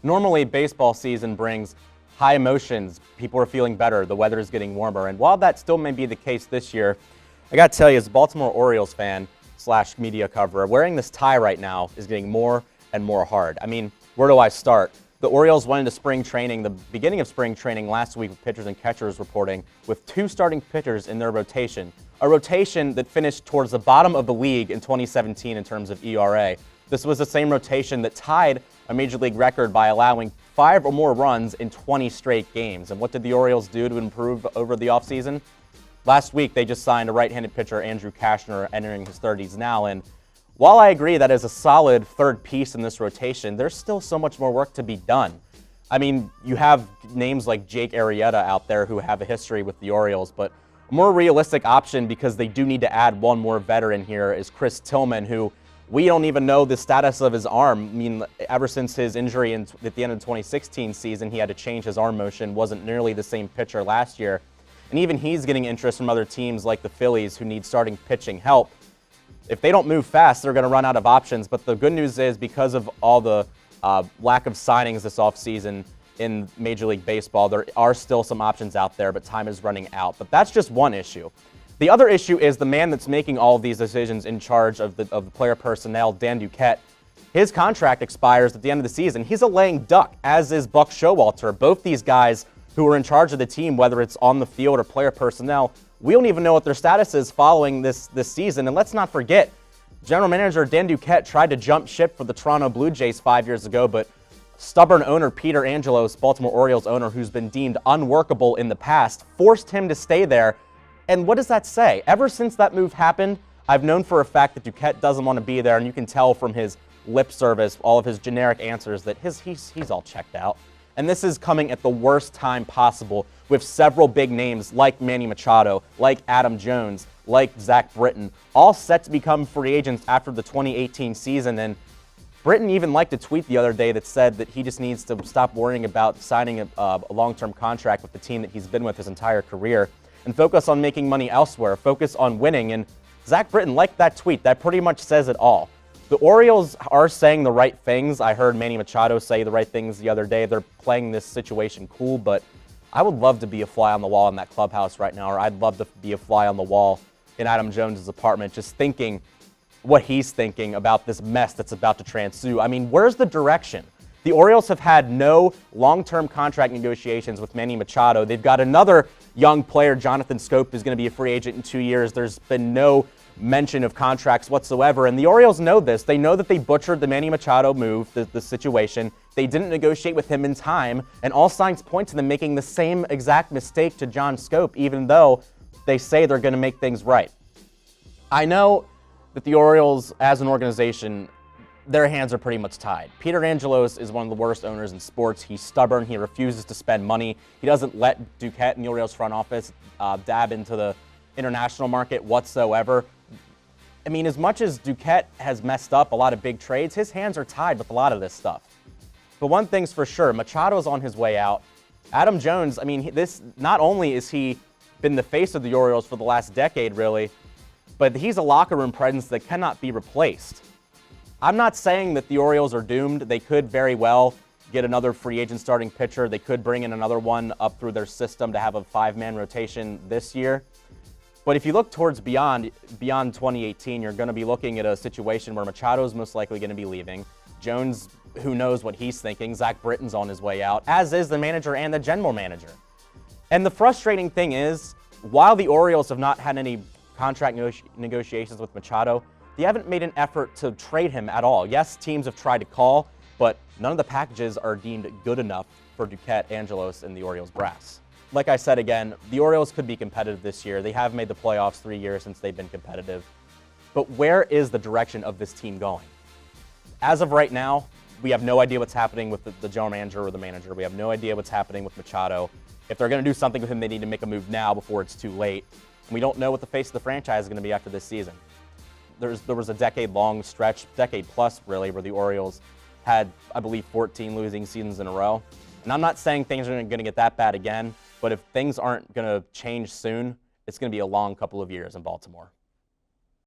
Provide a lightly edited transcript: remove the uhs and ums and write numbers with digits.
Normally, baseball season brings high emotions. People are feeling better. The weather is getting warmer. And while that still may be the case this year, I got to tell you, as a Baltimore Orioles fan / media coverer, wearing this tie right now is getting more and more hard. I mean, where do I start? The Orioles went into spring training, the beginning of spring training last week with pitchers and catchers reporting, with 2 starting pitchers in their rotation. A rotation that finished towards the bottom of the league in 2017 in terms of ERA. This was the same rotation that tied a Major League record by allowing 5 or more runs in 20 straight games. And what did the Orioles do to improve over the offseason? Last week, they just signed a right-handed pitcher, Andrew Cashner, entering his 30s now. And while I agree that is a solid third piece in this rotation, there's still so much more work to be done. I mean, you have names like Jake Arrieta out there who have a history with the Orioles, but a more realistic option, because they do need to add one more veteran here, is Chris Tillman, who we don't even know the status of his arm. I mean, ever since his injury at the end of the 2016 season, he had to change his arm motion, wasn't nearly the same pitcher last year. And even he's getting interest from other teams like the Phillies, who need starting pitching help. If they don't move fast, they're going to run out of options. But the good news is, because of all the lack of signings this offseason in Major League Baseball, there are still some options out there, but time is running out. But that's just one issue. The other issue is the man that's making all of these decisions in charge of the player personnel, Dan Duquette. His contract expires at the end of the season. He's a lame duck, as is Buck Showalter. Both these guys who are in charge of the team, whether it's on the field or player personnel, we don't even know what their status is following this season. And let's not forget, General Manager Dan Duquette tried to jump ship for the Toronto Blue Jays 5 years ago, but stubborn owner Peter Angelos, Baltimore Orioles owner, who's been deemed unworkable in the past, forced him to stay there. And what does that say? Ever since that move happened, I've known for a fact that Duquette doesn't want to be there, and you can tell from his lip service, all of his generic answers, that he's all checked out. And this is coming at the worst time possible, with several big names like Manny Machado, like Adam Jones, like Zach Britton, all set to become free agents after the 2018 season. And Britton even liked a tweet the other day that said that he just needs to stop worrying about signing a long-term contract with the team that he's been with his entire career and focus on making money elsewhere, focus on winning. And Zach Britton liked that tweet. That pretty much says it all. The Orioles are saying the right things. I heard Manny Machado say the right things the other day. They're playing this situation cool, but I would love to be a fly on the wall in that clubhouse right now, or I'd love to be a fly on the wall in Adam Jones' apartment, just thinking what he's thinking about this mess that's about to ensue. I mean, where's the direction? The Orioles have had no long-term contract negotiations with Manny Machado. They've got another young player, Jonathan Scope, who's going to be a free agent in 2 years. There's been no mention of contracts whatsoever, and the Orioles know this. They know that they butchered the Manny Machado move, the situation. They didn't negotiate with him in time, and all signs point to them making the same exact mistake to John Scope, even though they say they're going to make things right. I know that the Orioles, as an organization, their hands are pretty much tied. Peter Angelos is one of the worst owners in sports. He's stubborn. He refuses to spend money. He doesn't let Duquette and the Orioles front office dab into the international market whatsoever. I mean, as much as Duquette has messed up a lot of big trades, his hands are tied with a lot of this stuff. But one thing's for sure, Machado's on his way out. Adam Jones, I mean, this not only is he been the face of the Orioles for the last decade, really, but he's a locker room presence that cannot be replaced. I'm not saying that the Orioles are doomed. They could very well get another free agent starting pitcher. They could bring in another one up through their system to have a 5-man rotation this year. But if you look towards beyond 2018, you're going to be looking at a situation where Machado is most likely going to be leaving. Jones, who knows what he's thinking. Zach Britton's on his way out, as is the manager and the general manager. And the frustrating thing is, while the Orioles have not had any contract negotiations with Machado, they haven't made an effort to trade him at all. Yes, teams have tried to call, but none of the packages are deemed good enough for Duquette, Angelos, and the Orioles brass. Like I said again, the Orioles could be competitive this year. They have made the playoffs 3 years since they've been competitive. But where is the direction of this team going? As of right now, we have no idea what's happening with the general manager or the manager. We have no idea what's happening with Machado. If they're going to do something with him, they need to make a move now before it's too late. And we don't know what the face of the franchise is going to be after this season. There was a decade-long stretch, decade-plus really, where the Orioles had, I believe, 14 losing seasons in a row. And I'm not saying things are going to get that bad again, but if things aren't going to change soon, it's going to be a long couple of years in Baltimore.